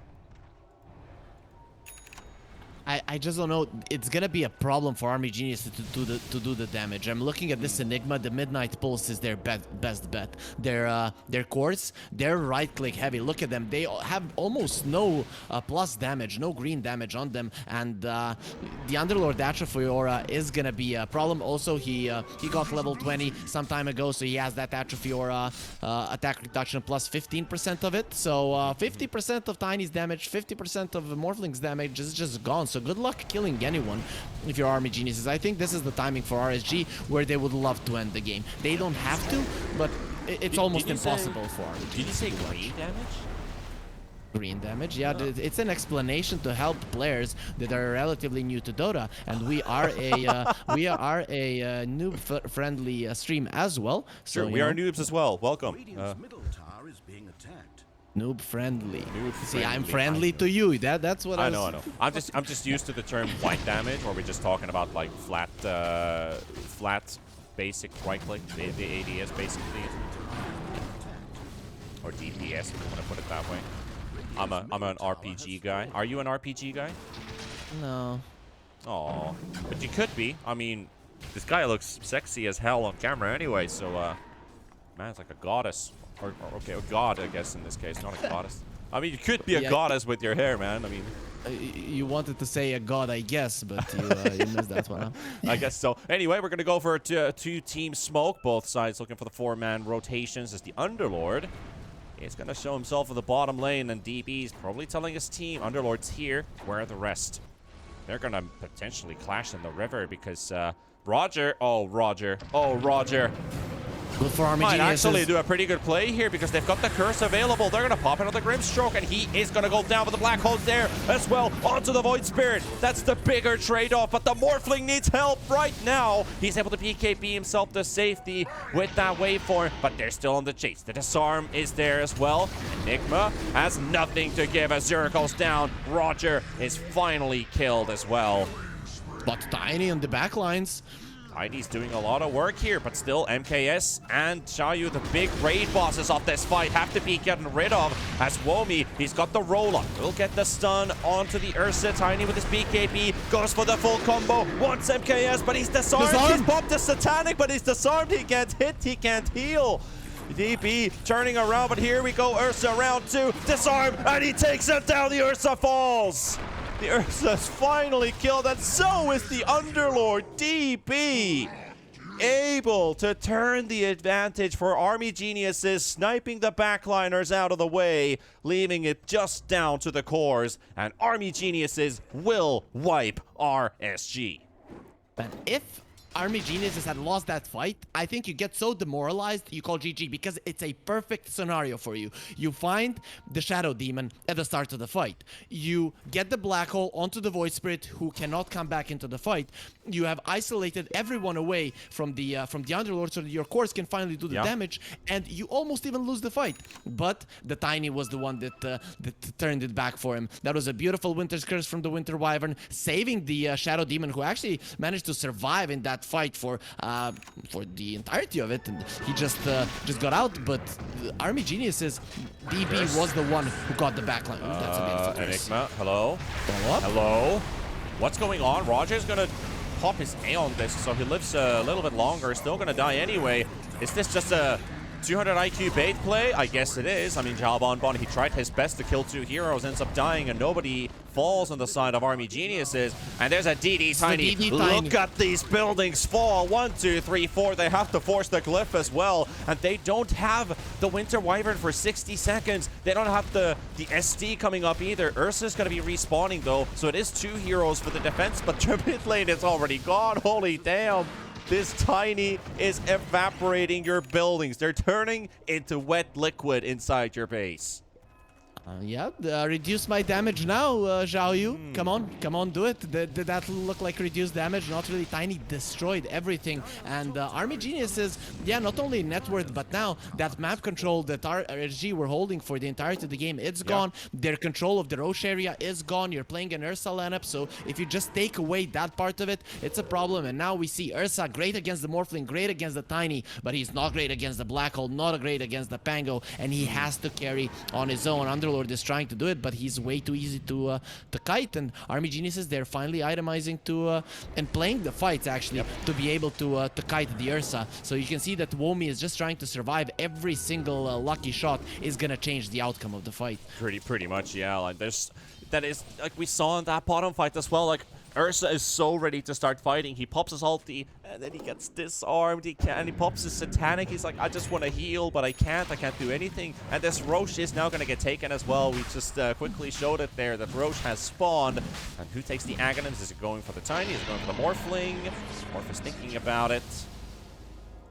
I just don't know. It's gonna be a problem for Army Genius to do the damage. I'm looking at this Enigma. The Midnight Pulse is their best bet. Their cores, they're right click heavy. Look at them. They have almost no plus damage, no green damage on them. And the Underlord Atrophy Aura is gonna be a problem. Also, he got level 20 some time ago, so he has that Atrophy Aura attack reduction plus 15% of it. So 50% of Tiny's damage, 50% of Morphling's damage is just gone. So good luck killing anyone if you're Army Geniuses. I think this is the timing for RSG where they would love to end the game. They don't have to, but it's almost impossible for Army Geniuses. Did you say green damage? Green damage, yeah. It's an explanation to help players that are relatively new to Dota, and we are a noob-friendly stream as well. So Sure, we are noobs as well. Welcome. Radiant's middle tower is being attacked. Noob friendly. See, I'm friendly. friendly to you. That's what I know. I'm just used to the term white damage, or we're just talking about like flat basic right click, the ADS basically, or DPS if you want to put it that way. I'm an RPG guy. Are you an RPG guy? No. Oh, but you could be. I mean, this guy looks sexy as hell on camera anyway. So, man, it's like a goddess. Or okay, a god, I guess, in this case, not a goddess. I mean, you could be a goddess with your hair, man. I mean, You wanted to say a god, I guess, but you missed that one. Huh? I guess so. Anyway, we're going to go for a two-team smoke. Both sides looking for the 4-man rotations as the Underlord is going to show himself in the bottom lane, and DB's probably telling his team, Underlord's here, where are the rest? They're going to potentially clash in the river because Roger. Good for RMG Might Geniuses. actually do a pretty good play here because they've got the curse available. They're going to pop another Grimstroke, and he is going to go down, but the Black Hole's there as well. Onto the Void Spirit. That's the bigger trade-off, but the Morphling needs help right now. He's able to BKB himself to safety with that waveform, but they're still on the chase. The Disarm is there as well. Enigma has nothing to give as Zero goes down. Roger is finally killed as well. But Tiny on the back lines. Tiny's doing a lot of work here, but still MKS and Xiaoyu, the big raid bosses of this fight, have to be getting rid of. As Womi, he's got the roll-up. Will get the stun onto the Ursa. Tiny with his BKB goes for the full combo. Wants MKS, but he's disarmed. He's popped the Satanic, but he's disarmed. He can't hit, he can't heal. DB turning around, but here we go. Ursa round 2. Disarm, and he takes it down. The Ursa falls. The Ursa's finally killed, and so is the Underlord. DB able to turn the advantage for Army Geniuses, sniping the backliners out of the way, leaving it just down to the cores, and Army Geniuses will wipe RSG. But if Army Geniuses had lost that fight, I think you get so demoralized you call GG, because it's a perfect scenario for you. You find the Shadow Demon at the start of the fight. You get the Black Hole onto the Void Spirit, who cannot come back into the fight. You have isolated everyone away from the Underlord, so that your cores can finally do the damage, and you almost even lose the fight. But the Tiny was the one that turned it back for him. That was a beautiful Winter's Curse from the Winter Wyvern, saving the Shadow Demon, who actually managed to survive in that fight for the entirety of it, and he just got out. But Army Geniuses, DB was the one who got the backline. That's a beautiful curse. Enigma, hello? Follow up. Hello? What's going on? Roger's gonna pop his A on this, so he lives a little bit longer. Still gonna die anyway. Is this just a 200 IQ bait play? I guess it is. I mean, Jalbon, he tried his best to kill 2 heroes, ends up dying, and nobody falls on the side of Army Geniuses. And there's a DD Tiny. Look at these buildings fall. 1, 2, 3, 4. They have to force the glyph as well. And they don't have the Winter Wyvern for 60 seconds. They don't have the SD coming up either. Ursa's going to be respawning, though. So it is 2 heroes for the defense, but their mid lane is already gone. Holy damn. This Tiny is evaporating your buildings. They're turning into wet liquid inside your base. Reduce my damage now, Xiaoyu. Come on, do it. Did that look like reduced damage? Not really. Tiny destroyed everything. And Army Geniuses, not only net worth, but now that map control that RSG were holding for the entirety of the game, it's gone. Their control of the Roche area is gone. You're playing an Ursa lineup, so if you just take away that part of it, it's a problem. And now we see Ursa great against the Morphling, great against the Tiny, but he's not great against the Black Hole, not great against the Pango, and he has to carry on his own. Underlord is trying to do it, but he's way too easy to kite, and Army Geniuses, they're finally itemizing to and playing the fights actually to be able to kite the Ursa. So you can see that Womi is just trying to survive. Every single lucky shot is gonna change the outcome of the fight. Pretty much, yeah. Like that is like we saw in that bottom fight as well. Like Ursa is so ready to start fighting. He pops his ulti, and then he gets disarmed. He pops his Satanic. He's like, I just want to heal, but I can't do anything. And this Roche is now going to get taken as well. We just quickly showed it there that Roche has spawned. And who takes the Aghanims? Is it going for the Tiny? Is it going for the Morphling? Morph is thinking about it.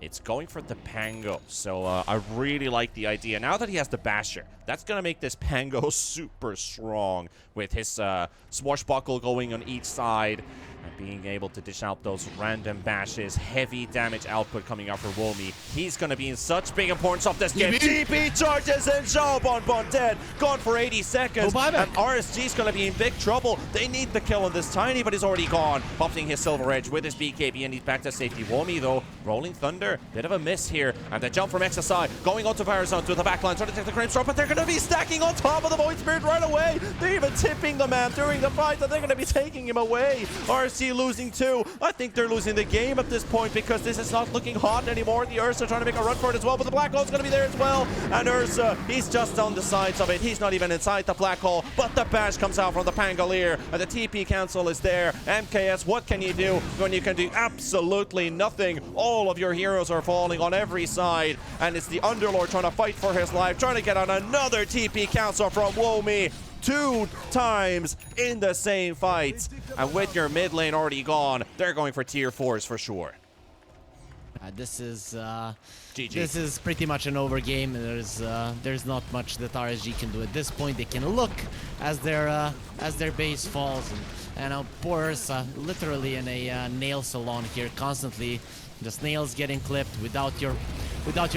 It's going for the Pango. So I really like the idea. Now that he has the Basher, that's going to make this Pango super strong with his Swashbuckle going on each side and being able to dish out those random bashes. Heavy damage output coming out for Womi. He's going to be in such big importance of this game. TP charges and Xiaobon dead. Gone for 80 seconds. And RSG's going to be in big trouble. They need the kill on this Tiny, but he's already gone. Popping his Silver Edge with his BKB, and he's back to safety. Womi, though, Rolling Thunder. Bit of a miss here. And the jump from XSI going onto Virazon to the backline, trying to take the Grimstroke, but they're going to be stacking on top of the Void Spirit right away. They're even tipping the man during the fight, and they're going to be taking him away. RSG RSG losing 2. I think they're losing the game at this point because this is not looking hot anymore. The Ursa trying to make a run for it as well, but the black hole's going to be there as well. And Ursa, he's just on the sides of it. He's not even inside the black hole, but the bash comes out from the Pangolier, and the TP Council is there. MKS, what can you do when you can do absolutely nothing? All of your heroes are falling on every side, and it's the Underlord trying to fight for his life, trying to get on another TP Council from Womi. 2 times in the same fight. And with your mid lane already gone, they're going for tier 4s for sure. This is GG. This is pretty much an over game. There's not much that RSG can do at this point. They can look as their base falls, and poor Ursa literally in a nail salon here, constantly just nails getting clipped without your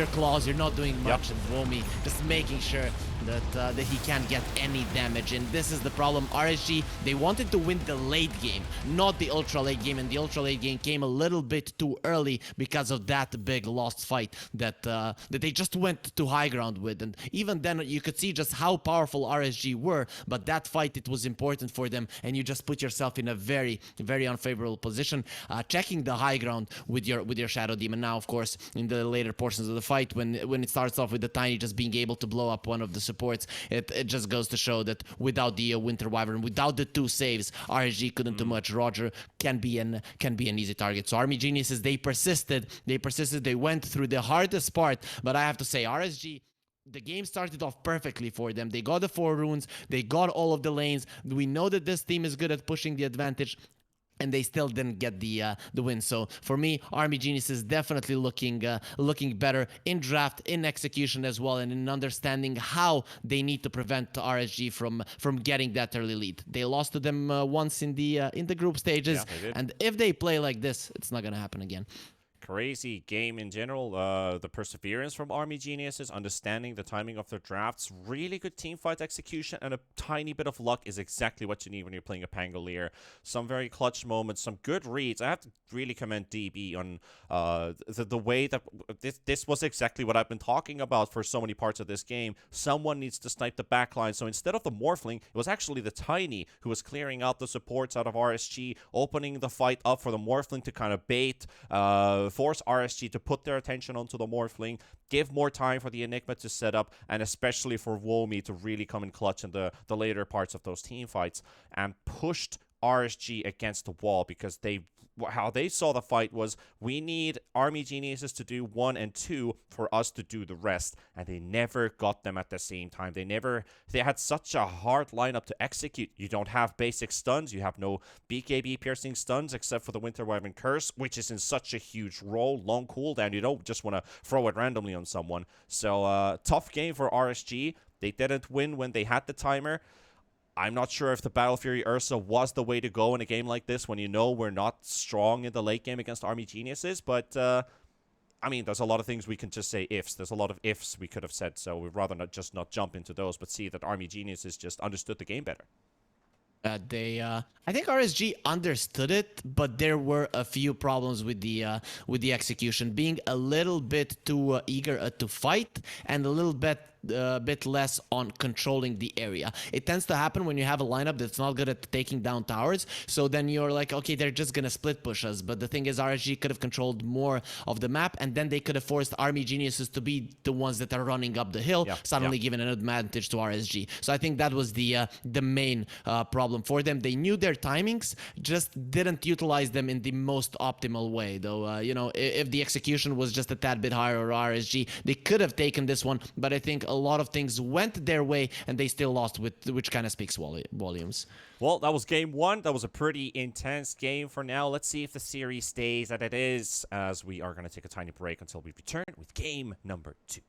claws. You're not doing much. And Womi just making sure that he can't get any damage. And this is the problem. RSG, they wanted to win the late game, not the ultra late game, and the ultra late game came a little bit too early because of that big lost fight that they just went to high ground with. And even then, you could see just how powerful RSG were, but that fight, it was important for them, and you just put yourself in a very, very unfavorable position, checking the high ground with your Shadow Demon. Now, of course, in the later portions of the fight, when it starts off with the Tiny just being able to blow up one of the supports, it just goes to show that without the Winter Wyvern, without the 2 saves, RSG couldn't do much. Roger can be an easy target. So Army Geniuses, they persisted, they went through the hardest part, but I have to say, RSG, the game started off perfectly for them. They got the 4 runes, they got all of the lanes. We know that this team is good at pushing the advantage, and they still didn't get the win. So for me, Army Genius is definitely looking better in draft, in execution as well, and in understanding how they need to prevent RSG from getting that early lead. They lost to them once in the group stages, and if they play like this, it's not gonna happen again. Crazy game in general. The perseverance from Army Geniuses, understanding the timing of their drafts, really good team fight execution, and a tiny bit of luck is exactly what you need when you're playing a Pangolier. Some very clutch moments, some good reads. I have to really commend DB on the way that this was exactly what I've been talking about for so many parts of this game. Someone needs to snipe the backline. So instead of the Morphling, it was actually the Tiny who was clearing out the supports out of RSG, opening the fight up for the Morphling to kind of bait, force RSG to put their attention onto the Morphling, give more time for the Enigma to set up, and especially for Womi to really come in clutch in the later parts of those team fights, and pushed RSG against the wall, because how they saw the fight was, we need Army Geniuses to do 1 and 2 for us to do the rest, and they never got them at the same time. They had such a hard lineup to execute. You don't have basic stuns, you have no BKB piercing stuns except for the Winter Wyvern Curse, which is in such a huge role, long cooldown. You don't just want to throw it randomly on someone. So tough game for RSG. They didn't win when they had the timer. I'm not sure if the Battle Fury Ursa was the way to go in a game like this when you know we're not strong in the late game against Army Geniuses, but I mean, there's a lot of things we can just say ifs. There's a lot of ifs we could have said, so we'd rather not jump into those, but see that Army Geniuses just understood the game better. I think RSG understood it, but there were a few problems with the execution, being a little bit too eager to fight, and a little bit less on controlling the area. It tends to happen when you have a lineup that's not good at taking down towers, so then you're like, okay, they're just gonna split push us. But the thing is, RSG could have controlled more of the map, and then they could have forced Army Geniuses to be the ones that are running up the hill, suddenly giving an advantage to RSG. So I think that was the main problem for them. They knew their timings, just didn't utilize them in the most optimal way, though. You know, if the execution was just a tad bit higher, or RSG, they could have taken this one, but I think a lot of things went their way and they still lost, which kind of speaks volumes. Well, that was game 1. That was a pretty intense game for now. Let's see if the series stays as it is, as we are going to take a tiny break until we return with game number 2.